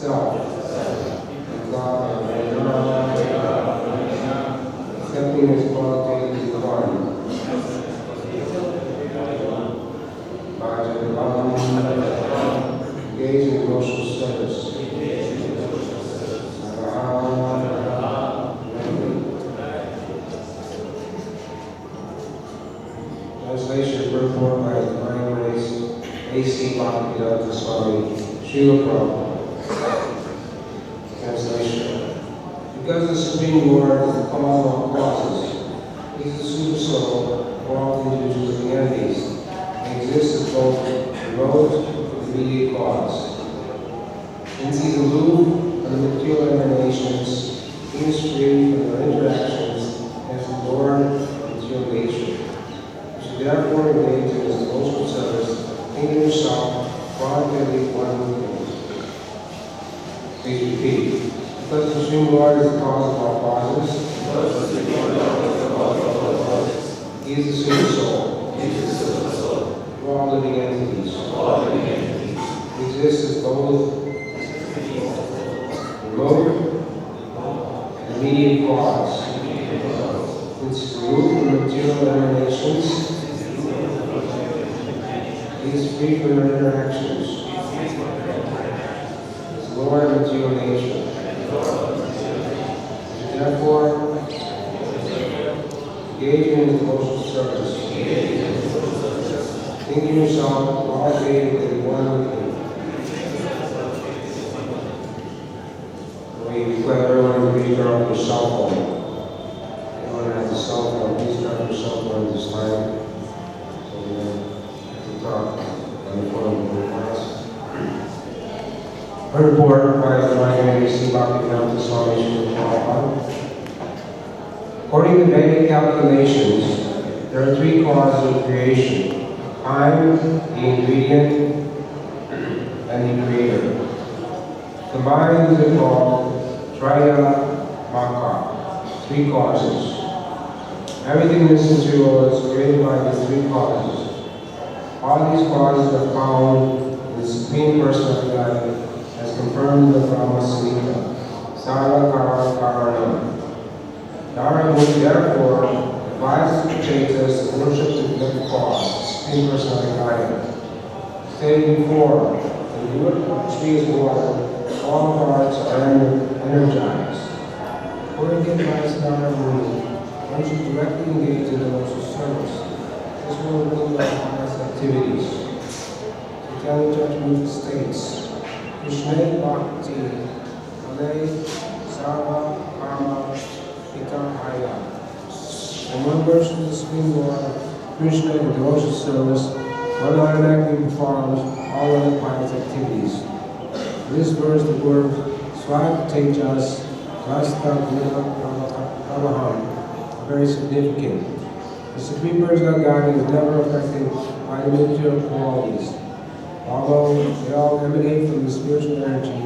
self, everything is qualitatively one. Engage in emotional service. Translation performed by His Divine Grace H.G Bhuvaneswar Prabhu. Translation. Because the Supreme Lord is the cause of all causes, He is the super soul of all individuals and entities, and exists as both remote and immediate cause. Since He is aloof from the material emanations, He is free from their interactions as the Lord of material nature. You should therefore engage in His devotional service, thinking yourself voluntarily one with Him. Please repeat. Because the Supreme Lord is the cause of all causes, He is the super soul of all living entities. He exists as both remote and immediate cause. Since He is removed from material emanations, He is free from their interactions. He is Lord of material nature. Therefore, engaging in devotional service, thinking yourself qualitatively one with Him. We request everyone to please turn off your cell phone. Everyone has a cell phone, please turn off your cell phone at this time. So we have to talk on the phone with the class. A report by the Divine Grace H.G Bhuvaneswar Prabhu. According to Vedic calculations, there are three causes of creation: time, the ingredient, and the creator. Combined, these are called Traya Maka, three causes. Everything in this material world is created by the three causes. All these causes are found in the Supreme Personality of God, as confirmed in the Brahma Samhita, Sarva Kara Karanam. Narayana therefore advises the Chaitas to worship the good cause, Supreme Personality of God. Stated before, when the wood tree is watered, all parts are energized. According to advice Narayana, one should directly engage in devotional service. This will include all past activities. Chaitanya Charitamrita states, Krishna Bhakti, Ale, Sarva, Karma, Haya. When one worships the Supreme Lord, Krishna in devotional service, one automatically performs all other pious activities. In this verse, the word Swagatejas, Vasta Guna Pramaham are very significant. The Supreme Personality of God is never affected by the material qualities. Although they all emanate from the spiritual energy,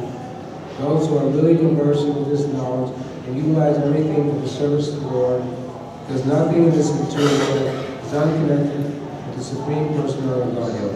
those who are really conversant with this knowledge and utilize everything for the service of the Lord, because nothing in this material world is unconnected with the Supreme Personality of Godhead.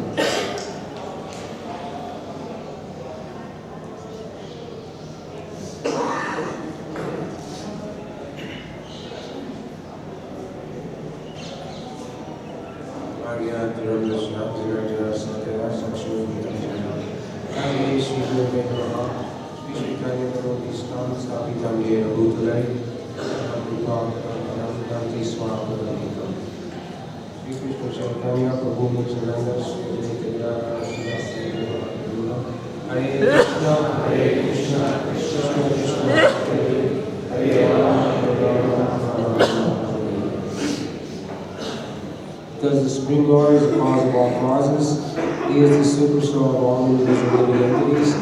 Because the Supreme Lord is the cause of all causes, He is the super soul of all individual living entities,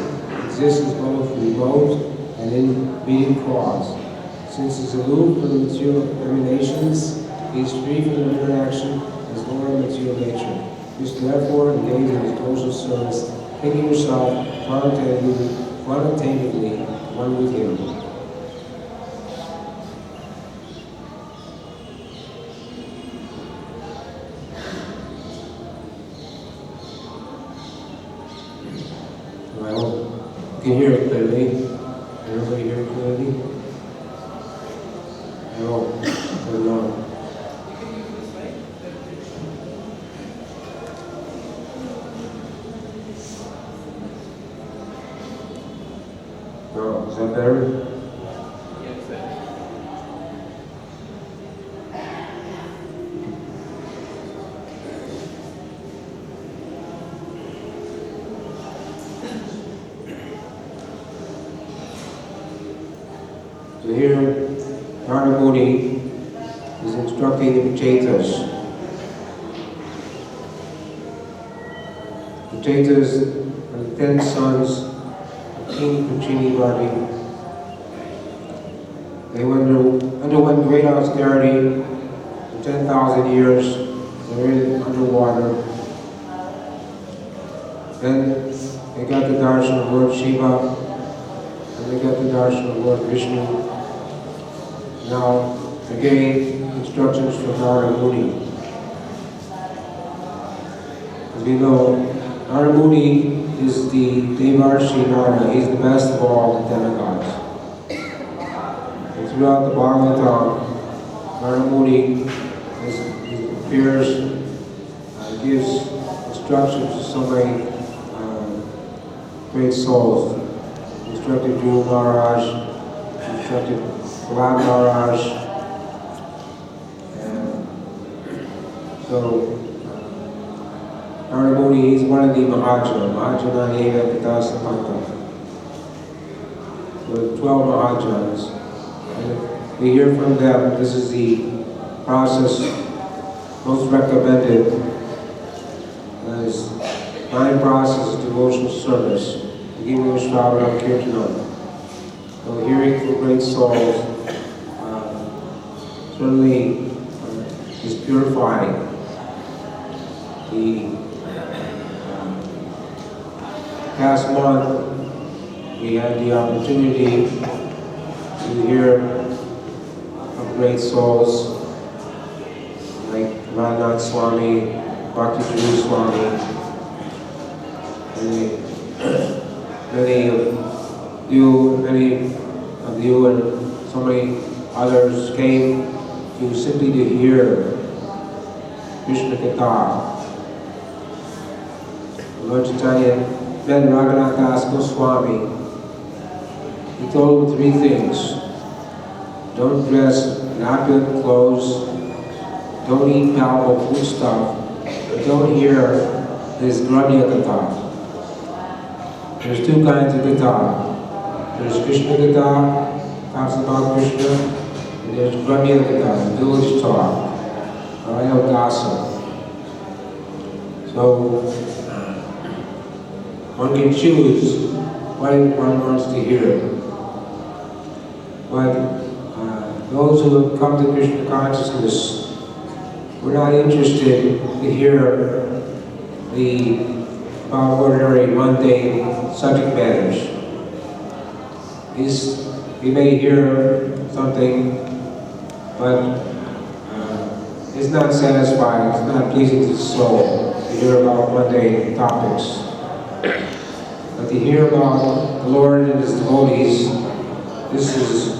exists as both remote and immediate cause. Since He is aloof from the material emanations, He is free from their interaction as Lord of material nature. You should therefore engage in His devotional service, thinking yourself quantitatively one with Him. I hope you can hear it clearly. Everybody hear it clearly? I hope. No. No, is that better? So here, Narada Muni is instructing the Chetas. The Chetas are the 10 sons of King Puccini Bharti. They underwent great austerity for 10,000 years. They were underwater. Then they got the darshan of Lord Shiva, and they got the darshan of Lord Vishnu. Now, again, instructions from Narada Muni. As we know, Narada Muni is the Devarshi Narada. He's the best of all the demigods. And throughout the Bhagavatam, Narada Muni appears, gives instructions to so many great souls. Instructed Dhruva Maharaj, instructed Prahlad Maharaj, and so Narada Muni is one of the Mahajana Eva Katasapanta. So 12 Mahajans. And we hear from them, this is the process most recommended as 9 processes of devotional service. Beginning with Shravana Kirtanam. So hearing from great souls certainly is purifying. The past month we had the opportunity to hear of great souls like Radhanath Swami, Bhakti Guru Swami, many of you and so many others came to simply to hear Krishna Katha. Lord Chaitanya met Raghunath Das Goswami. He told him 3 things. Don't dress in opulent clothes, don't eat palatable food stuff, and don't hear this Gramya Katha. There's 2 kinds of Katha. There's Krishna Katha, talks about Krishna, and there's Gramya Katha, village talk, Dasa. So, one can choose what one wants to hear. But those who have come to Krishna consciousness, we're not interested to hear about ordinary, mundane subject matters. We may hear something, but it's not satisfying, it's not pleasing to the soul to hear about mundane topics. But to hear about the Lord and His devotees, this is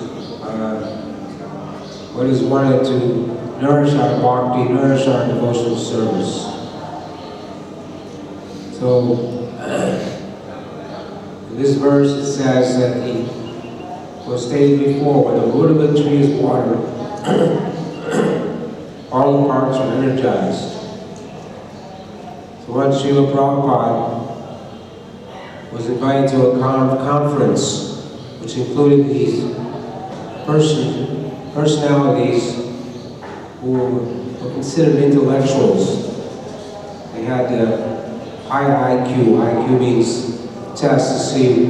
what is wanted to nourish our bhakti, nourish our devotional service. So, in this verse it says that he was stated before, when the root of a tree is watered, all the parts are energized. So once Srila Prabhupada was invited to a conference which included these personalities who were considered intellectuals. They had high IQ. IQ means test to see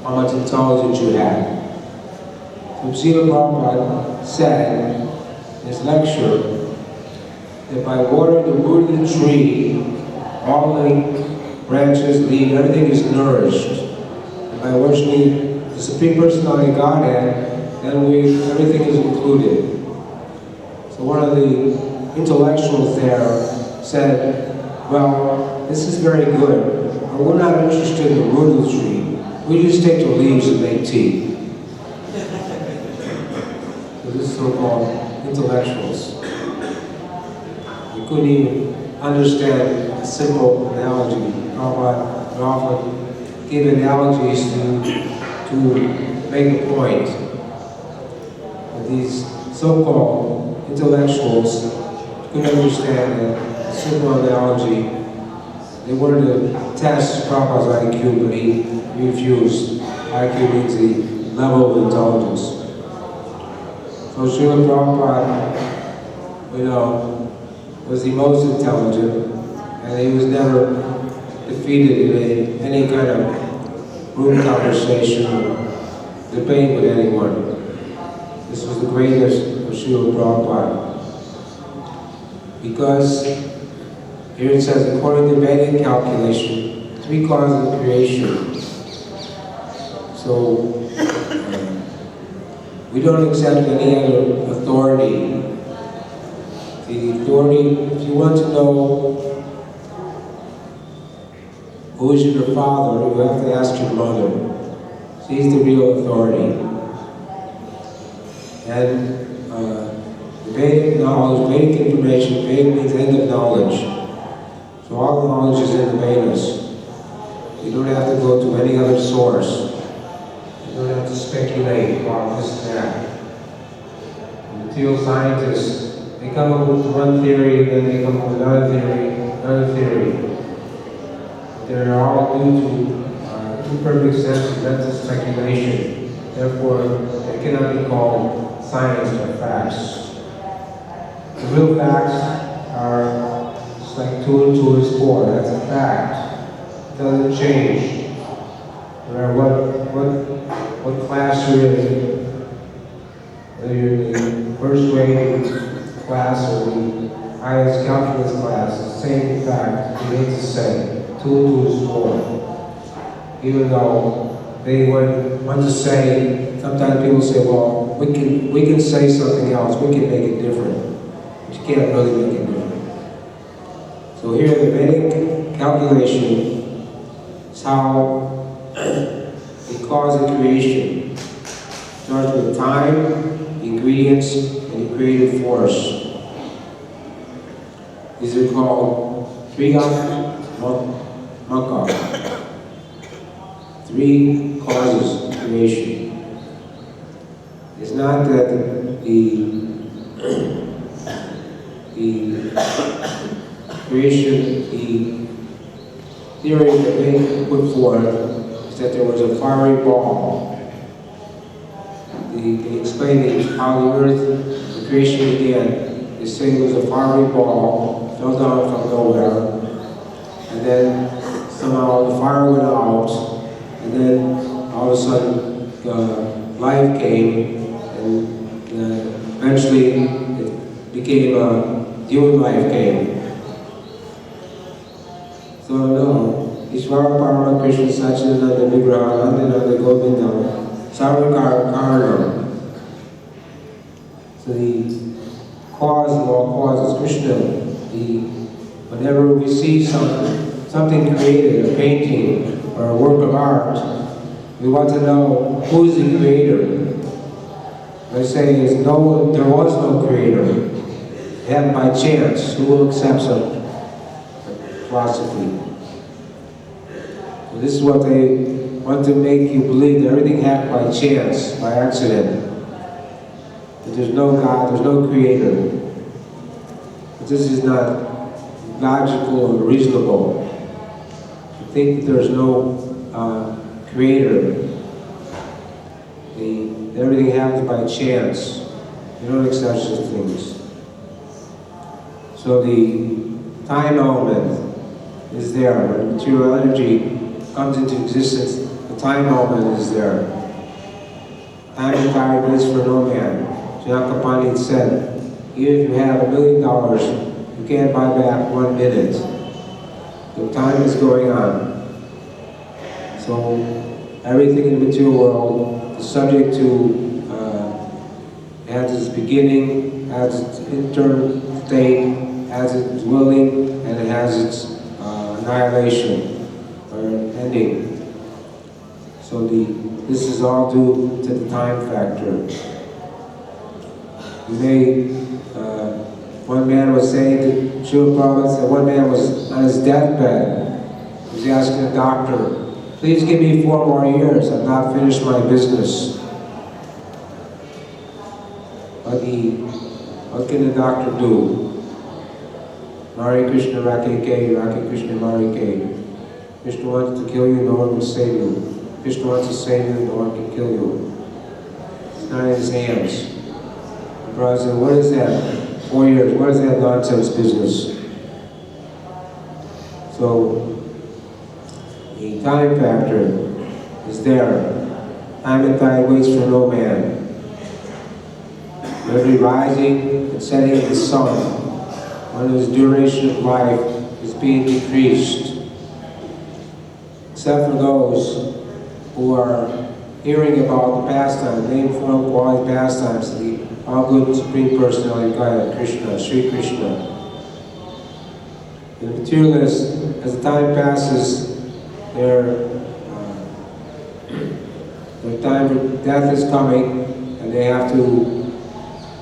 how much intelligence you had. So Srila Prabhupada said in his lecture that by watering the root of the tree, all the branches, leaves, everything is nourished. And by worshiping the Supreme Personality of Godhead, then everything is included. So one of the intellectuals there said, well, this is very good, but we're not interested in the root of the tree. We just take the leaves and make tea. So this is so-called intellectuals. We couldn't even understand a simple analogy. Prabhupada would often give analogies to make a point. But these so-called intellectuals couldn't understand a simple analogy. They wanted to test Prabhupada's IQ, but he refused. IQ means the level of intelligence. So Srila Prabhupada, was the most intelligent, and he was never defeated in any kind of room conversation or debate with anyone. This was the greatest of Srila Prabhupada. Because here it says, according to Vedic calculation, 3 causes of creation. So we don't accept any other authority. The authority, if you want to know who is your father, you have to ask your mother. She's the real authority. And Vedic knowledge, Vedic information, Vedic means end of knowledge. So all the knowledge is in the Vedas. You don't have to go to any other source. You don't have to speculate about this and that. Material scientists, they come up with one theory, then they come up with another theory. They're all due to imperfect sense of mental speculation. Therefore, they cannot be called science or facts. The real facts are just like 2 and 2 is 4. That's a fact. It doesn't change. No matter what class you're in, whether you're in the first grade class or the highest calculus class, the same fact remains the same. 2 and 2 is 4. Even though they want to say, sometimes people say, well, we can say something else, we can make it different. But you can't really make it different. So here the Vedic calculation is how the cause of creation. It starts with time, the ingredients, and the creative force. These are called Triya Maka. 3 causes of creation. It's not that the creation, the theory that they put forth is that there was a fiery ball. They explained how the earth, the creation began. They say it was a fiery ball, fell down from nowhere, and then somehow the fire went out, and then all of a sudden life came, and eventually it became human life came. So no, Ishvara Parama Krishna Satchidananda Vigraha Nandinanda Govindam Sarvakara Karanam. So the cause of all causes, Krishna, whenever we see something created, a painting or a work of art, we want to know who is the creator. By saying there was no creator. It happened by chance. Who will accept such philosophy? So this is what they want to make you believe, that everything happened by chance, by accident. That there's no God, there's no creator. But this is not logical or reasonable. To think that there's no creator. Everything happens by chance. You don't accept such things. So the time element is there. When material energy comes into existence, the time element is there. Time and time is for no man. Janaka Pandit said, even if you have $1 million, you can't buy back 1 minute. The time is going on. So everything in the material world is subject to, has its beginning, has its internal state, has its dwelling, and it has its annihilation, or ending. So this is all due to the time factor. One man was saying to Srila Prabhupada that one man was on his deathbed. He was asking the doctor, please give me 4 more years, I've not finished my business. What can the doctor do? Hare Krishna Rake Ke, Rake Krishna Mare Ke. Krishna wants to kill you, no one will save you. Krishna wants to save you, no one can kill you. It's not in his hands. The brother said, what is that? 4 years, what is that nonsense business? So, the time factor is there. Time and tide waits for no man. Every rising and setting of the sun, when his duration of life is being decreased. Except for those who are hearing about the pastime, name, form, quality pastimes of the all-good Supreme Personality of Godhead, Krishna, Sri Krishna. The materialists, as the time passes, their time for death is coming, and they have to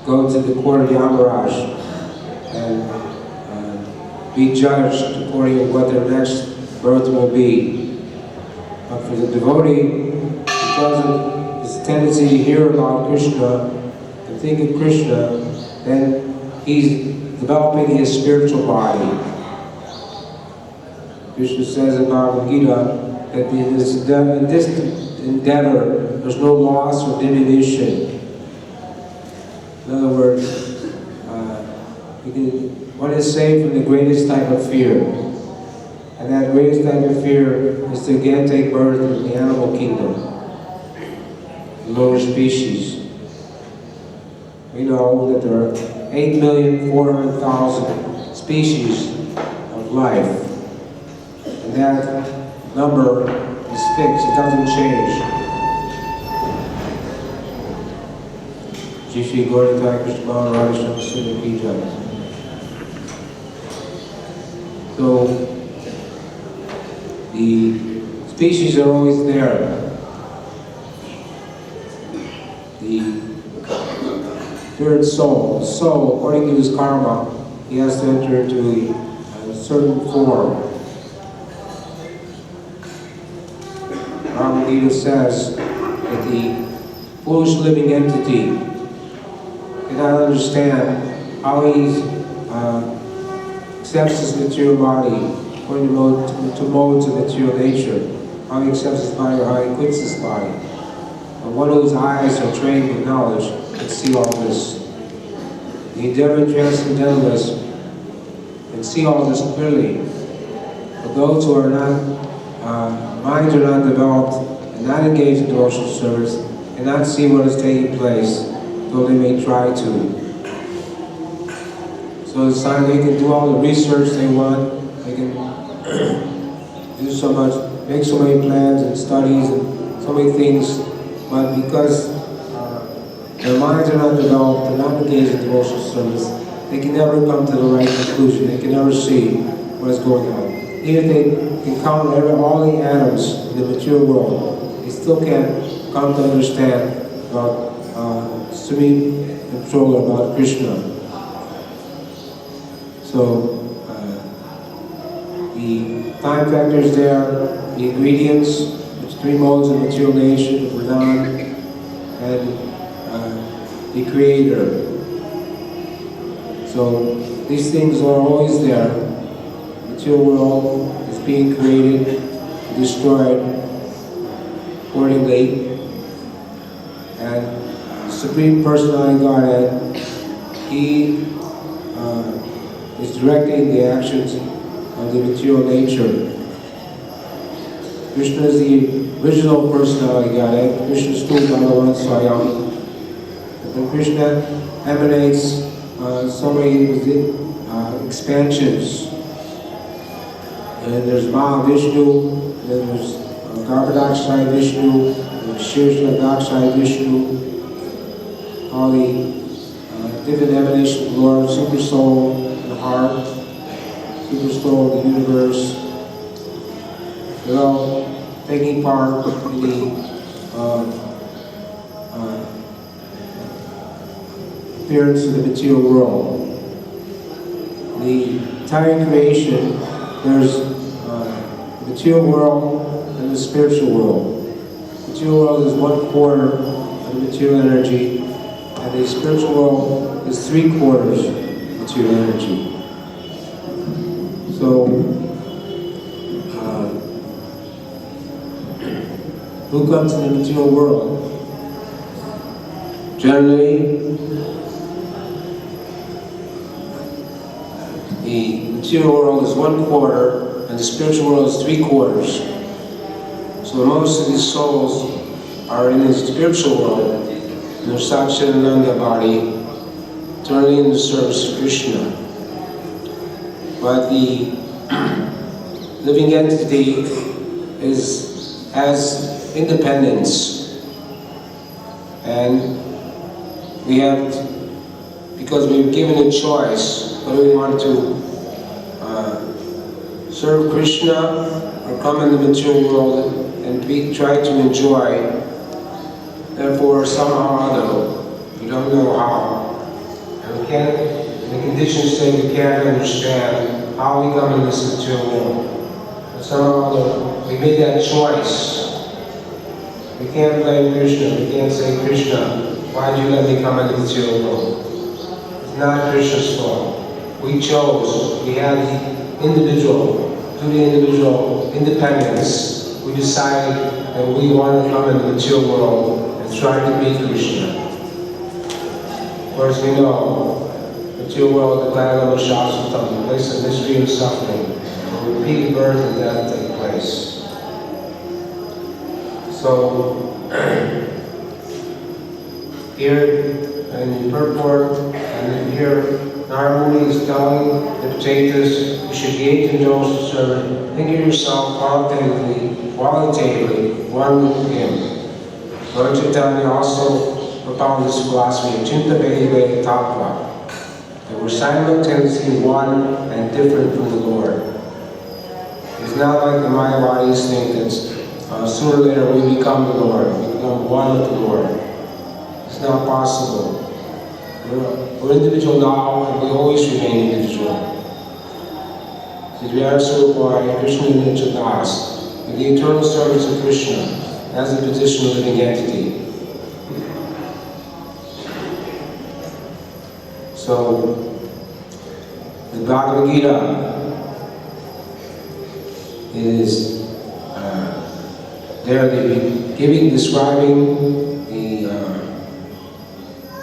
go to the court of Yamaraj and be judged according to what their next birth will be. But for the devotee, because of his tendency to hear about Krishna and think of Krishna, then he's developing his spiritual body. Krishna says in Bhagavad Gita that in this endeavor there's no loss or diminution. In other words, one is saved from the greatest type of fear. And that greatest type of fear is to again take birth in the animal kingdom, the lower species. We know that there are 8,400,000 species of life. And that number is fixed, it doesn't change. Shri Gaurita Krishna Radha Sri Ki Jai. So, the species are always there. The third soul, according to his karma, he has to enter into a certain form. Bhagavad Gita says that the foolish living entity cannot understand how he accepts his material body according to modes of material nature, how he accepts his body or how he quits his body. But one whose eyes are trained with knowledge can see all this. The endeavoring transcendentalist can see all this clearly. But those who are not, minds are not developed and not engaged in devotional service cannot see what is taking place, though they may try to. So it's time they can do all the research they want, they can do so much, make so many plans and studies and so many things, but because their minds are not developed, they're not engaged in devotional service, they can never come to the right conclusion, they can never see what is going on. Even if they can count all the atoms in the material world, they still can't come to understand about supreme control about Krishna. So, the time factor is there, the ingredients, there's 3 modes of material nature, the Pradhan, and the Creator. So, these things are always there. The material world is being created, destroyed accordingly, and the Supreme Personality Godhead, He is directing the actions of the material nature. Krishna is the original Personality Godhead. Krishna is Stu Bhagavan Swayam. But Krishna emanates so many expansions. And there's Mahavishnu, then there's Garbhodakshai Vishnu, there's Shirshnadakshai Vishnu, all the different emanations of the Lord, Super Soul, the heart, Super Soul, the universe. They're all taking part in the appearance of the material world. The entire creation, there's the material world and the spiritual world. The material world is 1/4 of the material energy, and the spiritual world is 3/4 material energy. So, who comes in the material world? Generally, the material world is 1/4 and the spiritual world is 3/4. So most of these souls are in the spiritual world, in their Satchitananda body, eternally in the service of Krishna. But the living entity has independence, and we have, because we've given a choice, whether we want to serve Krishna or come in the material world and try to enjoy. Therefore, somehow or other, we don't know how, and we can't, the conditions say we can't understand how we come in this material world. But somehow or other, we made that choice. We can't blame Krishna. We can't say, Krishna, why did you let me come in the material world? It's not Krishna's fault. We chose. We had the individual, through the individual independence, we decided that we wanted to come in the material world and try to meet Krishna. Of course, we know the material world, the Glanama Shastratam, the place of misery and suffering, where repeated birth and death take place. So, here in purport, and here Narmuni is telling the potatoes, you should gauge and devotional servant, think of yourself qualitatively, one with him. Lord Chaitanya also propounded this philosophy of Chinta Vedive Tattva, that we're simultaneously one and different from the Lord. It's not like the Mayavadis think that sooner or later we become the Lord, we become one with the Lord. It's not possible. We're individual now, and we always remain individual. Sri Swarupa Krishna Nichadas, in the eternal service of Krishna, as a position of living entity. So, the Bhagavad Gita is there describing the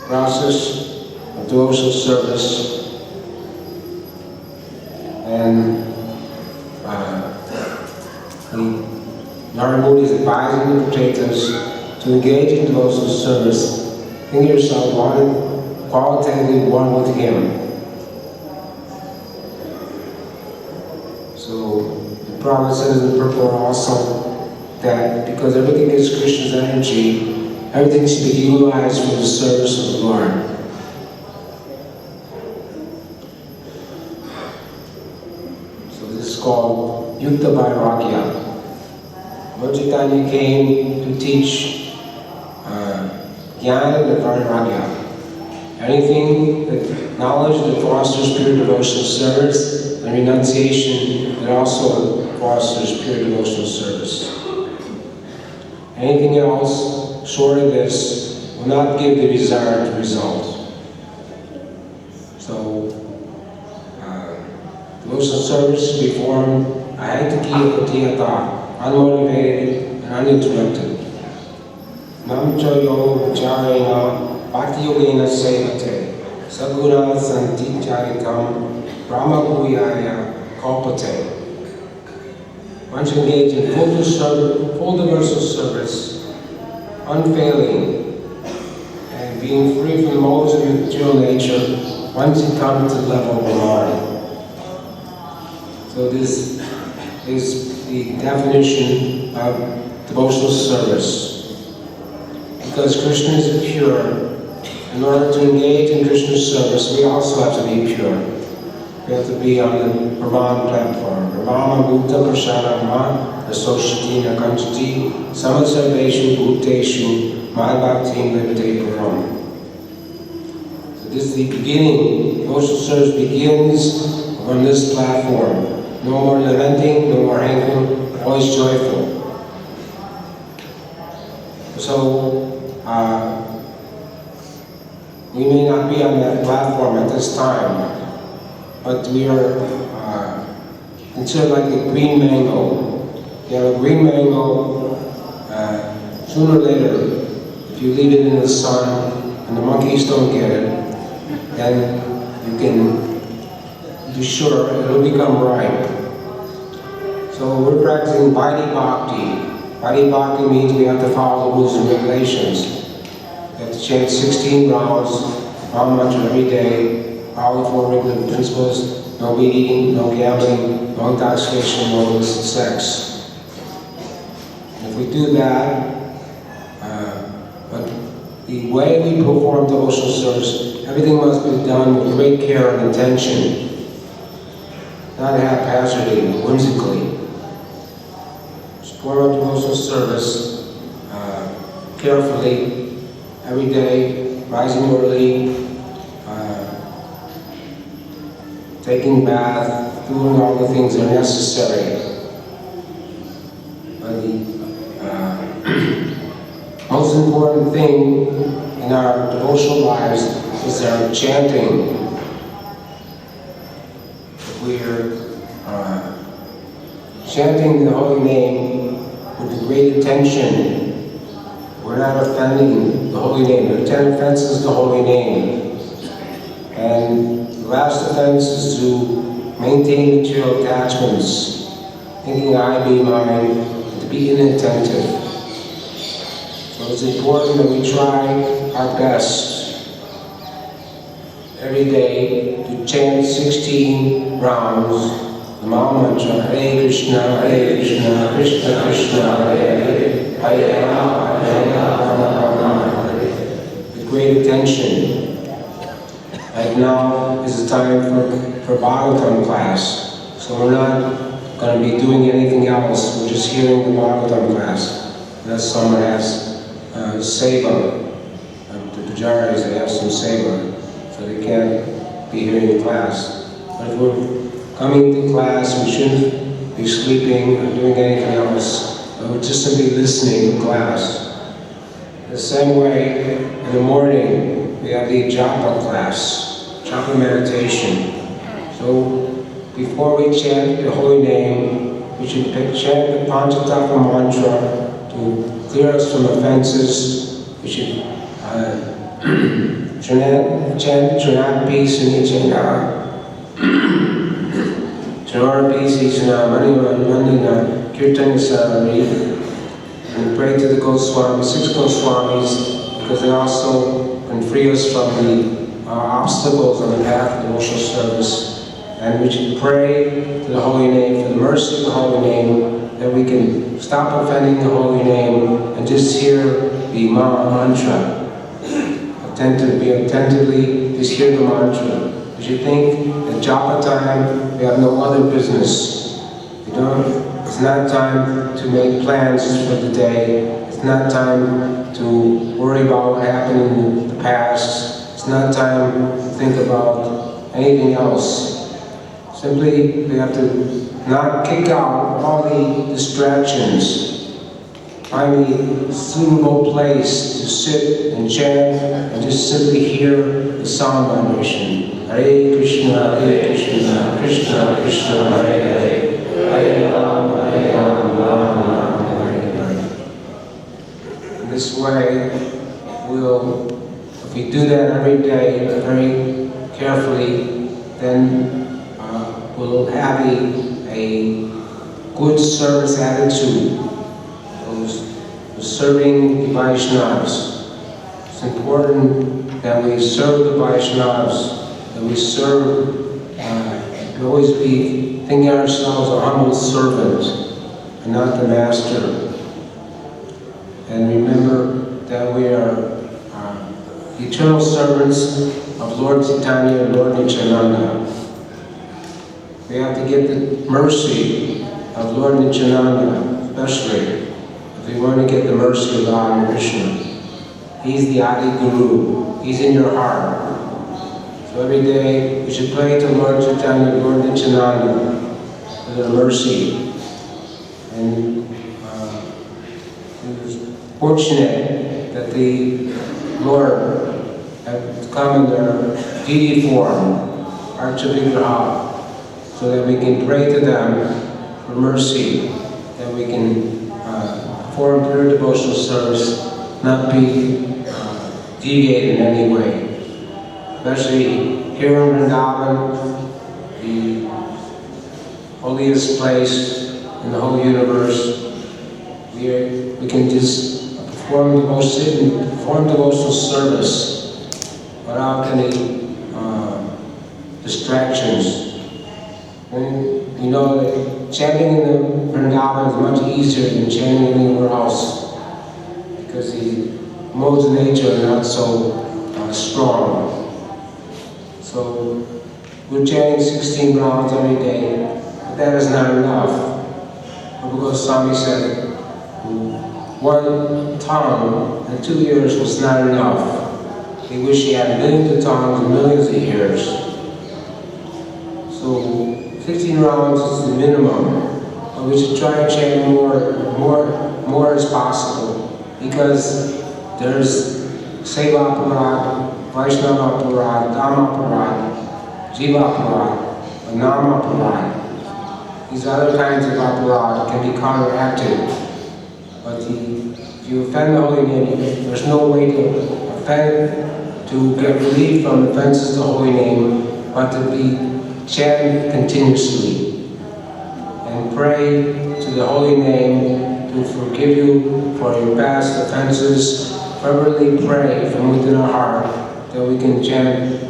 process of devotional service, and Narada Muni is advising the potatoes to engage in devotional service. Think of yourself qualitatively one with him. So the Prabhupada says in the purport also that because everything is Krishna's energy, everything should be utilized for the service of the Lord. So this is called Yukta Vairagya. Lord Chaitanya came to teach Jnana and Vairagya. Anything that knowledge that fosters pure devotional service, and renunciation that also fosters pure devotional service. Anything else short of this will not give the desired result. So, devotional service should be formed ahaitakya patiyata, unmotivated and uninterrupted. Namchayo vicharena patiyogena sevate, saguna santi charitam brahmabhuyaya kalpate. One should engage in full devotional service, unfailing, and being free from the modes of material nature once you come to the level of the Lord. So this is the definition of devotional service. Because Krishna is pure, in order to engage in Krishna's service, we also have to be pure. We have to be on the Brahman platform. Brahma Bhutta Prashanama Asosati Nakanchati Samasarveshu Bhuteshu Madhbhakti Levate Param. So This is the beginning. Devotional service begins on this platform. No more lamenting, no more hankering, always joyful. So, we may not be on that platform at this time, but we are considered like a green mango. You have a green mango, sooner or later, if you leave it in the sun and the monkeys don't get it, then you can be sure it'll become ripe. So we're practicing Vaidhi Bhakti. Vaidhi Bhakti means we have to follow the rules and regulations. We have to chant 16 rounds, Maha Mantra every day, follow the 4 regular principles, no eating, no gambling, no intoxication, no illicit sex. And if we do that, but the way we perform devotional service, everything must be done with great care and intention, not haphazardly, whimsically. Perform devotional service carefully, every day, rising early, taking bath, doing all the things that are necessary. But the most important thing in our devotional lives is our chanting. If we're chanting the holy name with great attention, we're not offending the holy name. There are 10 offenses to the holy name. And the last offense is to maintain material attachments, thinking I be mine, and to be inattentive. So it's important that we try our best every day to chant 16 rounds the Maha Mantra, Hare Krishna, Krishna Krishna, Hare Hare, Rama, Rama, with great attention. And now is the time for Bhagavatam class. So we're not going to be doing anything else. We're just hearing the Bhagavatam class. Unless someone has seva. The pujaris, they have some seva, so they can't be hearing the class. But if we're coming to class, we shouldn't be sleeping or doing anything else. We're just simply listening to class. The same way, in the morning, we have the japa class, japa meditation. So before we chant the holy name, we should chant the Panchatattva mantra to clear us from offenses. We should chant Trinati Sunicena. Trinati Sisana Mandina Kirtan Sarari. And pray to the Goswamis, 6 Goswamis, because they also can free us from the obstacles on the path of devotional service. And we should pray to the holy name, for the mercy of the holy name, that we can stop offending the holy name and just hear the Maha Mantra. Attentively, just hear the mantra. We should think at japa time, we have no other business. It's not time to make plans for the day. It's not time to worry about what happened in the past. It's not time to think about anything else. Simply, we have to not kick out all the distractions. Find a suitable place to sit and chant and just simply hear the sound vibration. Hare Krishna, Krishna Krishna, Hare Hare. Hare Rama, Rama, Hare Hare. In this way, if we do that every day, very carefully, then we'll have a good service attitude. Serving the Vaishnavas. It's important that we serve the Vaishnavas, that we serve, we always be thinking ourselves a humble servant and not the master. And remember that we are the eternal servants of Lord Chaitanya and Lord Nityananda. We have to get the mercy of Lord Nityananda, especially. If we want to get the mercy of God and Krishna. He's the Adi Guru. He's in your heart. So every day we should pray to Lord Chaitanya, Lord Nityananda for their mercy. And it was fortunate that the Lord had come in their deity form, Archavigraha, so that we can pray to them for mercy, that we can perform pure devotional service, not be deviated in any way. Especially here in Vrindavan, the holiest place in the whole universe, we can just perform devotional service without any distractions. And you know that chanting in the Vrindavan is much easier than chanting anywhere else, because the modes of nature are not so strong. So we're chanting 16 rounds every day, but that is not enough. Prabhu Goswami said, one tongue and 2 ears was not enough. He wished he had millions of tongues and millions of ears. So 16 rounds is the minimum, but we should try to chant more as possible, because there's Seva Parad, Vaishnava Parad, Dhamma Parad, Jiva Parad, Nama Parad. These other kinds of aparad can be counteracted, but if you offend the holy name, there's no way to get relief from offenses to the holy name, but to be chant continuously and pray to the holy name to forgive you for your past offenses. Fervently pray from within our heart that we can chant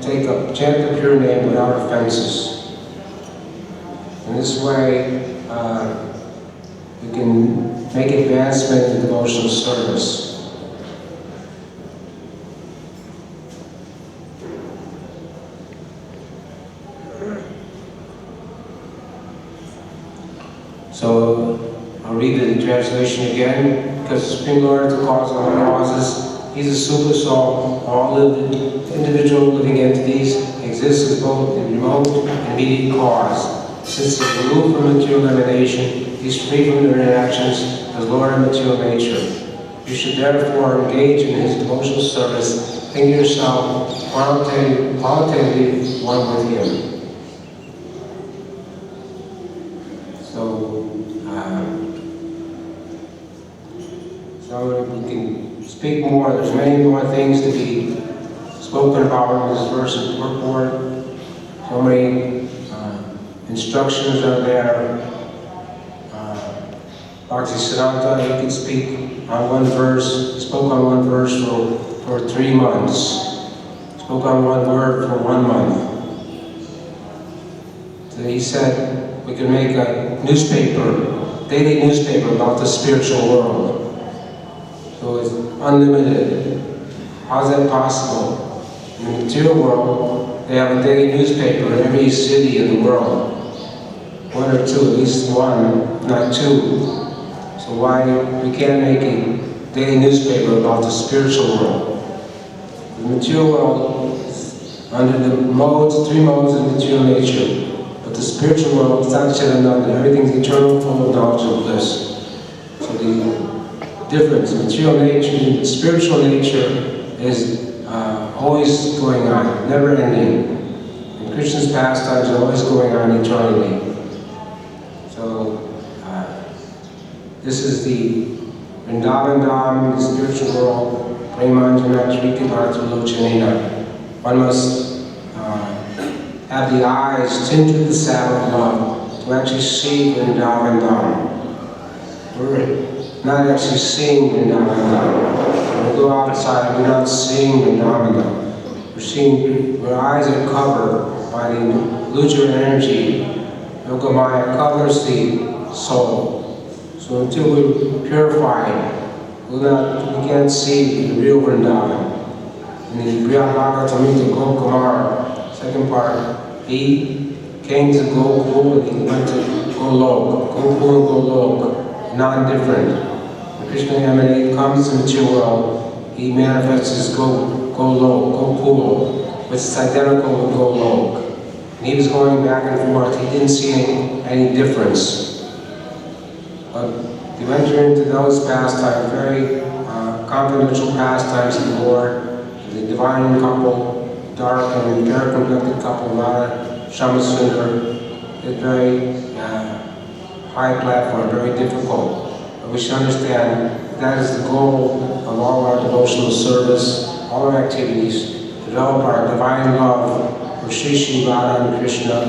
the pure name without offenses. In this way, we can make advancement in devotional service. So I'll read the translation again, because the Supreme Lord is the cause of all causes. He's a super soul. All individual living entities exist as both the remote and immediate cause. Since he's removed from material emanation, he's free from their interactions as Lord of material nature. You should therefore engage in his devotional service, think yourself qualitatively one with him. So we can speak more. There's many more things to be spoken about in this verse and purport. So many instructions are there. Bhaktisiddhanta, he could speak on one verse. He spoke on one verse for 3 months. Spoke on one word for 1 month. So he said we could make a daily newspaper about the spiritual world. So it's unlimited. How's that possible? In the material world, they have a daily newspaper in every city in the world. 1 or 2, at least 1, not 2. So why we can't make a daily newspaper about the spiritual world? The material world is under the 3 modes of material nature. But the spiritual world is not Chidananda. Everything's eternal, full of knowledge and bliss. So the difference, material nature and spiritual nature is always going on, never ending. And Krishna's pastimes are always going on eternally. So this is the Vrindavan Dham, the spiritual world, Premanjana Triti Bharata Lochanena. One must have the eyes tinted with the salve of love to actually see Vrindavan Dham. We're not actually seeing Vrindavan Dham. When we go outside, we're not seeing Vrindavan Dham. Our eyes are covered by the illusory energy. Yogamaya covers the soul. So until we're purified, we can't see the real Vrindavan. In the Brihadbhagavatamrita Gokumar, second part, he came to Gokul and he went to Golok. Gokul and Golok, non-different. When Krishna comes to the material world, he manifests as Golok, Gokul. which is identical with Golok. And he was going back and forth. He didn't see any difference. But to enter into those pastimes, very confidential pastimes of the Lord, the divine couple, dark and fair-complected couple, Radha Shamasundar, is very high platform, very difficult. But we should understand that is the goal of all our devotional service, all our activities, to develop our divine love for Sri Sri Radha and Krishna,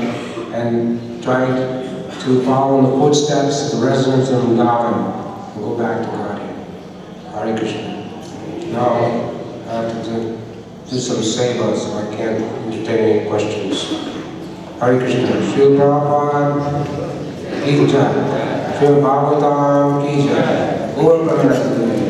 and try to follow in the footsteps of the residents of Vrindavan and go back to God. Hare Krishna. Now I have to do some seva, so I can't entertain any questions. Hare Krishna. Srila Prabhupada ki jai. Srila Bhagavatam ki jai. Gaur Premanandi.